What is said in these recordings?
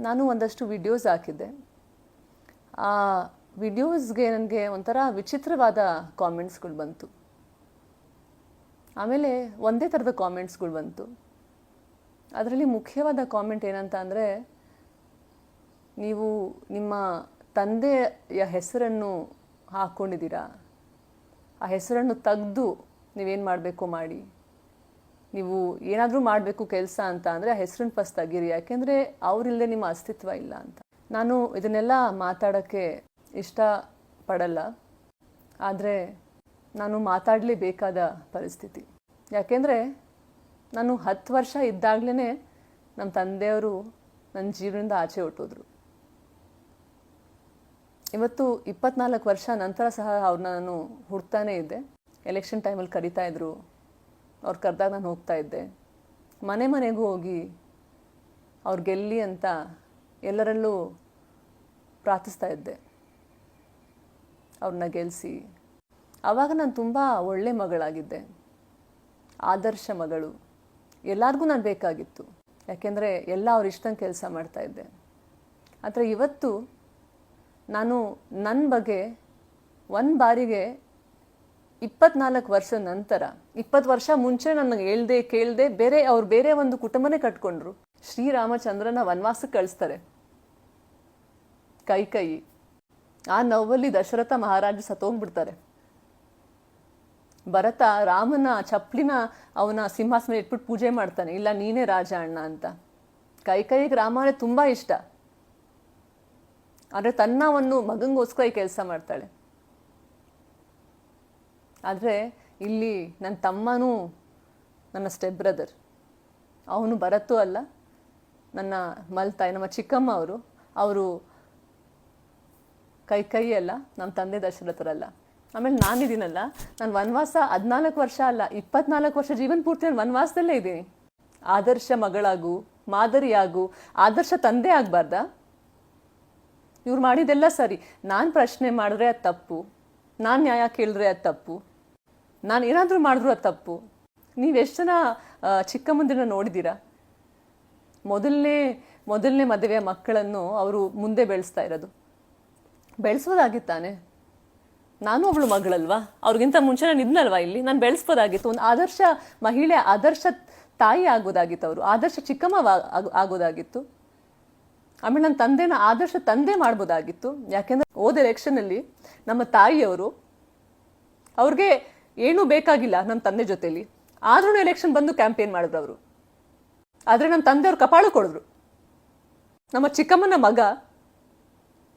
ನಾನು ಒಂದಷ್ಟು ವಿಡಿಯೋಸ್ ಹಾಕಿದ್ದೆ. ಆ ವಿಡಿಯೋಸ್ಗೆ ನನಗೆ ಒಂಥರ ವಿಚಿತ್ರವಾದ ಕಾಮೆಂಟ್ಸ್ಗಳು ಬಂತು. ಆಮೇಲೆ ಒಂದೇ ಥರದ ಕಾಮೆಂಟ್ಸ್ಗಳು ಬಂತು. ಅದರಲ್ಲಿ ಮುಖ್ಯವಾದ ಕಾಮೆಂಟ್ ಏನಂತ ಅಂದರೆ, ನೀವು ನಿಮ್ಮ ತಂದೆಯ ಹೆಸರನ್ನು ಹಾಕ್ಕೊಂಡಿದ್ದೀರಾ, ಆ ಹೆಸರನ್ನು ತೆಗೆದು ನೀವೇನು ಮಾಡಬೇಕು ಮಾಡಿ, ನೀವು ಏನಾದರೂ ಮಾಡಬೇಕು ಕೆಲಸ ಅಂತ ಅಂದರೆ ಆ ಹೆಸರನ್ನು ಫಸ್ಟ್ ತೆಗೀರಿ, ಯಾಕೆಂದರೆ ಅವರಿಲ್ಲದೆ ನಿಮ್ಮ ಅಸ್ತಿತ್ವ ಇಲ್ಲ ಅಂತ. ನಾನು ಇದನ್ನೆಲ್ಲ ಮಾತಾಡೋಕ್ಕೆ ಇಷ್ಟಪಡಲ್ಲ, ಆದರೆ ನಾನು ಮಾತಾಡಲೇಬೇಕಾದ ಪರಿಸ್ಥಿತಿ. ಯಾಕೆಂದರೆ ನಾನು 10 ವರ್ಷ ಇದ್ದಾಗಲೇ ನಮ್ಮ ತಂದೆಯವರು ನನ್ನ ಜೀವನದಿಂದ ಆಚೆ ಹೊಟ್ಟೋದ್ರು. ಇವತ್ತು 24 ವರ್ಷ ನಂತರ ಸಹ ಅವ್ರನ್ನ ನಾನು ಹುಡ್ತಾನೇ ಇದ್ದೆ. ಎಲೆಕ್ಷನ್ ಟೈಮಲ್ಲಿ ಕರೀತಾ ಇದ್ರು, ಅವ್ರು ಕರೆದಾಗ ನಾನು ಹೋಗ್ತಾ ಇದ್ದೆ. ಮನೆ ಮನೆಗೂ ಹೋಗಿ ಅವ್ರು ಗೆಲ್ಲಿ ಅಂತ ಎಲ್ಲರಲ್ಲೂ ಪ್ರಾರ್ಥಿಸ್ತಾ ಇದ್ದೆ, ಅವ್ರನ್ನ ಗೆಲ್ಲಿಸಿ. ಆವಾಗ ನಾನು ತುಂಬ ಒಳ್ಳೆ ಮಗಳಾಗಿದ್ದೆ, ಆದರ್ಶ ಮಗಳು. ಎಲ್ಲರಿಗೂ ನಾನು ಬೇಕಾಗಿತ್ತು, ಯಾಕೆಂದರೆ ಎಲ್ಲ ಅವ್ರ ಇಷ್ಟಂಗೆ ಕೆಲಸ ಮಾಡ್ತಾಯಿದ್ದೆ. ಆದರೆ ಇವತ್ತು ನಾನು ನನ್ನ ಬಗ್ಗೆ ಒಂದು ಬಾರಿಗೆ 24 ವರ್ಷ ನಂತರ, 20 ವರ್ಷ ಮುಂಚೆ ನನಗೆ ಹೇಳ್ದೆ ಕೇಳದೆ ಅವ್ರು ಬೇರೆ ಒಂದು ಕುಟುಂಬನೇ ಕಟ್ಕೊಂಡ್ರು. ಶ್ರೀರಾಮಚಂದ್ರನ ವನವಾಸಕ್ಕೆ ಕಳಿಸ್ತಾರೆ ಕೈ. ಆ ನೋವಲ್ಲಿ ದಶರಥ ಮಹಾರಾಜ ಸತ್ತೋಗ್ಬಿಡ್ತಾರೆ. ಭರತ ರಾಮನ ಚಪ್ಪಲಿನ ಅವನ ಸಿಂಹಾಸನ ಇಟ್ಬಿಟ್ಟು ಪೂಜೆ ಮಾಡ್ತಾನೆ, ಇಲ್ಲ ನೀನೇ ರಾಜ ಅಣ್ಣ ಅಂತ. ಕೈಗೆ ರಾಮನೇ ತುಂಬ ಇಷ್ಟ, ಆದರೆ ತನ್ನವನ್ನು ಮಗಂಗೋಸ್ಕರ ಈ ಕೆಲಸ ಮಾಡ್ತಾಳೆ. ಆದರೆ ಇಲ್ಲಿ ನನ್ನ ತಮ್ಮನೂ ನನ್ನ ಸ್ಟೆಪ್ ಬ್ರದರ್, ಅವನು ಭರತೂ ಅಲ್ಲ, ನನ್ನ ಮಲ್ತಾಯಿ ನಮ್ಮ ಚಿಕ್ಕಮ್ಮ ಅವರು ಕೈ ಅಲ್ಲ, ನಮ್ಮ ತಂದೆ ದಶರಥರಲ್ಲ. ಆಮೇಲೆ ನಾನಿದ್ದೀನಲ್ಲ, ನಾನು ವನವಾಸ 14 ವರ್ಷ ಅಲ್ಲ 24 ವರ್ಷ ಜೀವನ ಪೂರ್ತಿ ನಾನು ವನವಾಸದಲ್ಲೇ ಇದ್ದೀನಿ. ಆದರ್ಶ ಮಗಳಾಗು, ಮಾದರಿಯಾಗು, ಆದರ್ಶ ತಂದೆ ಆಗಬಾರ್ದಾ? ಇವ್ರು ಮಾಡಿದೆಲ್ಲ ಸರಿ, ನಾನು ಪ್ರಶ್ನೆ ಮಾಡಿದ್ರೆ ಅದು ತಪ್ಪು, ನಾನು ನ್ಯಾಯ ಕೇಳಿದ್ರೆ ಅದು ತಪ್ಪು, ನಾನು ಏನಾದರೂ ಮಾಡಿದ್ರು ಅದು ತಪ್ಪು. ನೀವೆಷ್ಟು ಜನ ಚಿಕ್ಕಮ್ಮಂದಿರನ್ನ ನೋಡಿದ್ದೀರಾ? ಮೊದಲನೇ ಮದುವೆಯ ಮಕ್ಕಳನ್ನು ಅವರು ಮುಂದೆ ಬೆಳೆಸ್ತಾ ಇರೋದು. ಬೆಳೆಸೋದಾಗಿತ್ತಾನೆ, ನಾನು ಒಬ್ಳು ಮಗಳಲ್ವಾ, ಅವ್ರಿಗಿಂತ ಮುಂಚೆ ನಾನು ಇದ್ನಲ್ವಾ ಇಲ್ಲಿ, ನಾನು ಬೆಳೆಸ್ಬೋದಾಗಿತ್ತು. ಒಂದು ಆದರ್ಶ ಮಹಿಳೆ, ಆದರ್ಶ ತಾಯಿ ಆಗೋದಾಗಿತ್ತು, ಅವರು ಆದರ್ಶ ಚಿಕ್ಕಮ್ಮ ಆಗೋದಾಗಿತ್ತು. ಆಮೇಲೆ ನನ್ನ ತಂದೆನ ಆದರ್ಶ ತಂದೆ ಮಾಡ್ಬೋದಾಗಿತ್ತು. ಯಾಕೆಂದರೆ ಹೋದ ಎಲೆಕ್ಷನಲ್ಲಿ ನಮ್ಮ ತಾಯಿಯವರು, ಅವ್ರಿಗೆ ಏನೂ ಬೇಕಾಗಿಲ್ಲ ನಮ್ಮ ತಂದೆ ಜೊತೆಲಿ, ಆದ್ರೂ ಎಲೆಕ್ಷನ್ ಬಂದು ಕ್ಯಾಂಪೇನ್ ಮಾಡಿದ್ರು ಅವರು. ಆದರೆ ನಮ್ಮ ತಂದೆಯವ್ರು ಕಪಾಳು ಕೊಡಿದ್ರು. ನಮ್ಮ ಚಿಕ್ಕಮ್ಮನ ಮಗ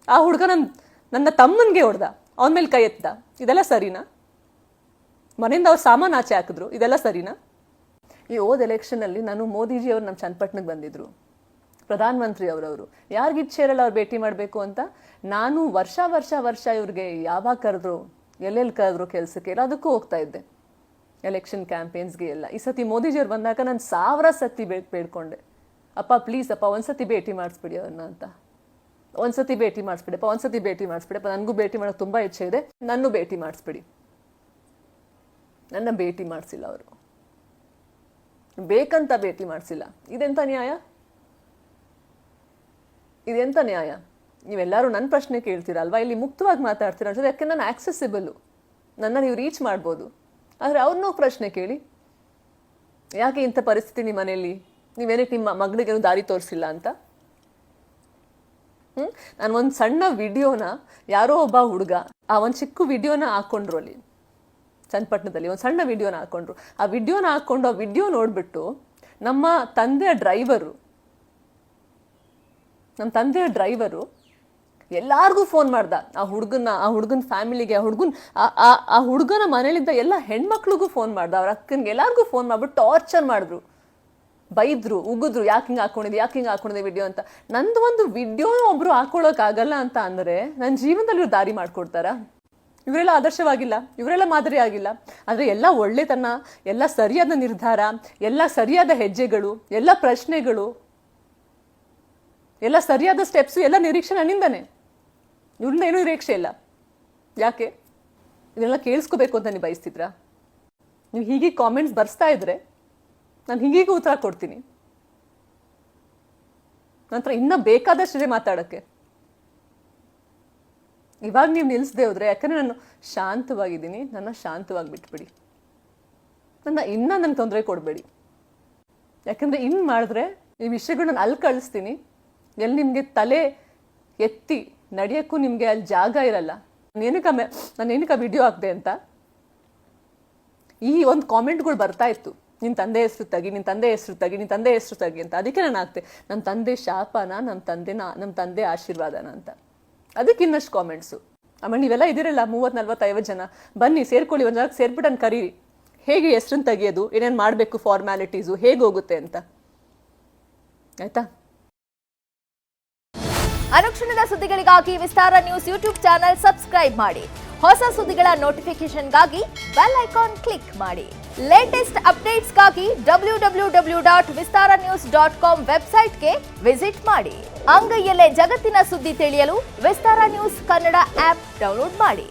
ಆ ಹುಡುಗ ನನ್ನ ತಮ್ಮನಿಗೆ ಹೊಡೆದ, ಅವನ ಮೇಲೆ ಕೈ ಎತ್ತಿದ. ಇದೆಲ್ಲ ಸರಿನಾ? ಮನೆಯಿಂದ ಅವ್ರು ಸಾಮಾನು ಆಚೆ ಹಾಕಿದ್ರು, ಇದೆಲ್ಲ ಸರಿನಾ? ಈ ಹೋದ ಎಲೆಕ್ಷನಲ್ಲಿ ನಾನು ಮೋದಿಜಿಯವರು ನಮ್ಮ ಚನ್ನಪಟ್ಟಣಕ್ಕೆ ಬಂದಿದ್ರು, ಪ್ರಧಾನಮಂತ್ರಿ ಅವರವರು. ಯಾರಿಗಿಚ್ಛೇರಲ್ಲ ಅವ್ರು ಭೇಟಿ ಮಾಡಬೇಕು ಅಂತ. ನಾನು ವರ್ಷ ಇವ್ರಿಗೆ ಯಾವಾಗ ಕರೆದ್ರು, ಎಲ್ಲೆಲ್ಲಿ ಕರೆದ್ರು ಕೆಲಸಕ್ಕೆ, ಎಲ್ಲದಕ್ಕೂ ಹೋಗ್ತಾ ಇದ್ದೆ, ಎಲೆಕ್ಷನ್ ಕ್ಯಾಂಪೇನ್ಸ್ಗೆ ಎಲ್ಲ. ಈ ಸತಿ ಮೋದಿಜಿಯವ್ರು ಬಂದಾಗ ನಾನು 1000 ಸತಿ ಬೇಡ್ಕೊಂಡೆ, ಅಪ್ಪ ಪ್ಲೀಸ್ ಅಪ್ಪ ಒಂದ್ಸತಿ ಭೇಟಿ ಮಾಡಿಸ್ಬಿಡಿ ಅವ್ರನ್ನ ಅಂತ. ಒಂದ್ಸತಿ ಭೇಟಿ ಮಾಡಿಸ್ಬಿಡಪ್ಪ, ನನಗೂ ಭೇಟಿ ಮಾಡೋಕೆ ತುಂಬ ಇಚ್ಛೆ ಇದೆ, ನನ್ನೂ ಭೇಟಿ ಮಾಡಿಸ್ಬಿಡಿ. ನನ್ನ ಭೇಟಿ ಮಾಡಿಸಿಲ್ಲ ಅವರು, ಬೇಕಂತ ಭೇಟಿ ಮಾಡಿಸಿಲ್ಲ. ಇದೆಂಥ ನ್ಯಾಯ? ನೀವೆಲ್ಲರೂ ನನ್ನ ಪ್ರಶ್ನೆ ಕೇಳ್ತೀರಲ್ವಾ, ಇಲ್ಲಿ ಮುಕ್ತವಾಗಿ ಮಾತಾಡ್ತೀರ ಅನ್ಸೋದು. ಯಾಕೆ ನಾನು ಆಕ್ಸೆಸಿಬಲ್ಲು, ನನ್ನ ನೀವು ರೀಚ್ ಮಾಡ್ಬೋದು. ಆದರೆ ಅವ್ರನ್ನೂ ಪ್ರಶ್ನೆ ಕೇಳಿ, ಯಾಕೆ ಇಂಥ ಪರಿಸ್ಥಿತಿ ನಿಮ್ಮ ಮನೆಯಲ್ಲಿ, ನೀವೇನಕ್ಕೆ ನಿಮ್ಮ ಮಗಳಿಗೇನು ದಾರಿ ತೋರಿಸಿಲ್ಲ ಅಂತ. ನಾನು ಒಂದು ಸಣ್ಣ ವಿಡಿಯೋನ, ಯಾರೋ ಒಬ್ಬ ಹುಡುಗ ಆ ಒಂದು ಚಿಕ್ಕ ವಿಡಿಯೋನ ಹಾಕ್ಕೊಂಡ್ರು ಅಲ್ಲಿ ಚನ್ನಪಟ್ಟಣದಲ್ಲಿ, ಒಂದು ಸಣ್ಣ ವಿಡಿಯೋನ ಹಾಕ್ಕೊಂಡ್ರು. ಆ ವಿಡಿಯೋ ನೋಡಿಬಿಟ್ಟು ನಮ್ಮ ತಂದೆಯ ಡ್ರೈವರು ಎಲ್ಲಾರ್ಗೂ ಫೋನ್ ಮಾಡ್ದ. ಆ ಹುಡುಗನ ಫ್ಯಾಮಿಲಿಗೆ, ಆ ಹುಡುಗನ ಮನೇಲಿದ್ದ ಎಲ್ಲ ಹೆಣ್ಮಕ್ಳಿಗೂ ಫೋನ್ ಮಾಡ್ದ, ಅವ್ರ ಅಕ್ಕನಿಗೆ ಎಲ್ಲಾರ್ಗೂ ಫೋನ್ ಮಾಡ್ಬಿಟ್ಟು ಟಾರ್ಚರ್ ಮಾಡಿದ್ರು, ಬೈದ್ರು, ಉಗಿದ್ರು, ಯಾಕೆ ಹಿಂಗೆ ಹಾಕೊಂಡಿದೆ ವಿಡಿಯೋ ಅಂತ. ನಂದು ಒಂದು ವಿಡಿಯೋ ಒಬ್ರು ಹಾಕೊಳ್ಳೋಕ್ಕಾಗಲ್ಲ ಅಂತ ಅಂದರೆ ನನ್ನ ಜೀವನದಲ್ಲಿ ಇವ್ರು ದಾರಿ ಮಾಡ್ಕೊಡ್ತಾರಾ? ಇವರೆಲ್ಲ ಆದರ್ಶವಾಗಿಲ್ಲ, ಇವರೆಲ್ಲ ಮಾದರಿ ಆಗಿಲ್ಲ. ಆದರೆ ಎಲ್ಲ ಒಳ್ಳೆತನ, ಎಲ್ಲ ಸರಿಯಾದ ನಿರ್ಧಾರ, ಎಲ್ಲ ಸರಿಯಾದ ಹೆಜ್ಜೆಗಳು, ಎಲ್ಲ ಪ್ರಶ್ನೆಗಳು, ಎಲ್ಲ ಸರಿಯಾದ ಸ್ಟೆಪ್ಸು, ಎಲ್ಲ ನಿರೀಕ್ಷೆ ನನ್ನಿಂದಾನೆ. ಇವ್ರಿಂದ ಏನೂ ನಿರೀಕ್ಷೆ ಇಲ್ಲ. ಯಾಕೆ ಇದನ್ನೆಲ್ಲ ಕೇಳಿಸ್ಕೋಬೇಕು ಅಂತ ನೀವು ಬಯಸ್ತಿದ್ರಾ? ನೀವು ಹೀಗೆ ಕಾಮೆಂಟ್ಸ್ ಬರ್ಸ್ತಾ ಇದ್ರೆ ನಾನು ಹೀಗೀಗೂ ಉತ್ತರ ಕೊಡ್ತೀನಿ. ನಂತರ ಇನ್ನೂ ಬೇಕಾದಷ್ಟಿದೆ ಮಾತಾಡೋಕ್ಕೆ. ಇವಾಗ ನೀವು ನಿಲ್ಲಿಸದೆ ಹೋದ್ರೆ, ಯಾಕಂದರೆ ನಾನು ಶಾಂತವಾಗಿದ್ದೀನಿ, ನನ್ನ ಶಾಂತವಾಗಿ ಬಿಟ್ಬಿಡಿ. ನನ್ನ ತೊಂದರೆ ಕೊಡಬೇಡಿ. ಯಾಕಂದರೆ ಇನ್ನು ಮಾಡಿದ್ರೆ ಈ ವಿಷಯಗಳು ನಾನು ಅಲ್ಲಿ ಕಳಿಸ್ತೀನಿ, ಎಲ್ಲಿ ನಿಮಗೆ ತಲೆ ಎತ್ತಿ ನಡೆಯೋಕ್ಕೂ ನಿಮಗೆ ಅಲ್ಲಿ ಜಾಗ ಇರಲ್ಲ. ನಾನು ಏನಕ್ಕೆ ವಿಡಿಯೋ ಹಾಕಿದೆ ಅಂತ ಈ ಒಂದು ಕಾಮೆಂಟ್ಗಳು ಬರ್ತಾ ಇತ್ತು, ನಿನ್ನ ತಂದೆ ಹೆಸರು ತೆಗಿ, ನಿನ್ನ ತಂದೆ ಹೆಸರು ತೆಗಿ, ನಿನ್ನ ತಂದೆ ಹೆಸರು ತೆಗಿ ಅಂತ. ಅದಕ್ಕೆ ನಾನು ಹಾಕ್ತೆ, ನಮ್ಮ ತಂದೆ ಶಾಪನ, ನಮ್ಮ ತಂದೆ ಆಶೀರ್ವಾದನ ಅಂತ. ಅದಕ್ಕೆ ಇನ್ನಷ್ಟು ಕಾಮೆಂಟ್ಸು. ಆಮೇಲೆ ನೀವೆಲ್ಲ ಇದಿರಲ್ಲ 30-40-50 ಜನ, ಬನ್ನಿ ಸೇರ್ಕೊಳ್ಳಿ, ಒಂದು ಜಾಗಕ್ಕೆ ಸೇರ್ಬಿಟ್ಟು ನಾನು ಕರೀರಿ, ಹೇಗೆ ಹೆಸರನ್ನು ತೆಗಿಯೋದು, ಏನೇನು ಮಾಡಬೇಕು, ಫಾರ್ಮ್ಯಾಲಿಟೀಸು ಹೇಗೆ ಹೋಗುತ್ತೆ ಅಂತ. ಆಯ್ತಾ? ಅನುಕ್ಷಣದ ಸುದ್ದಿಗಳಿಗಾಗಿ ವಿಸ್ತಾರ ನ್ಯೂಸ್ ಯೂಟ್ಯೂಬ್ ಚಾನೆಲ್ ಸಬ್ಸ್ಕ್ರೈಬ್ ಮಾಡಿ. ಹೊಸ ಸುದ್ದಿಗಳ ನೋಟಿಫಿಕೇಶನ್ಗಾಗಿ ಬೆಲ್ ಐಕಾನ್ ಕ್ಲಿಕ್ ಮಾಡಿ. ಲೇಟೆಸ್ಟ್ ಅಪ್ಡೇಟ್ಸ್ಗಾಗಿ www.vistaranews.com ವೆಬ್ಸೈಟ್ಗೆ ವಿಸಿಟ್ ಮಾಡಿ. ಅಂಗೈಯಲ್ಲೇ ಜಗತ್ತಿನ ಸುದ್ದಿ ತಿಳಿಯಲು ವಿಸ್ತಾರ ನ್ಯೂಸ್ ಕನ್ನಡ ಆಪ್ ಡೌನ್ಲೋಡ್ ಮಾಡಿ.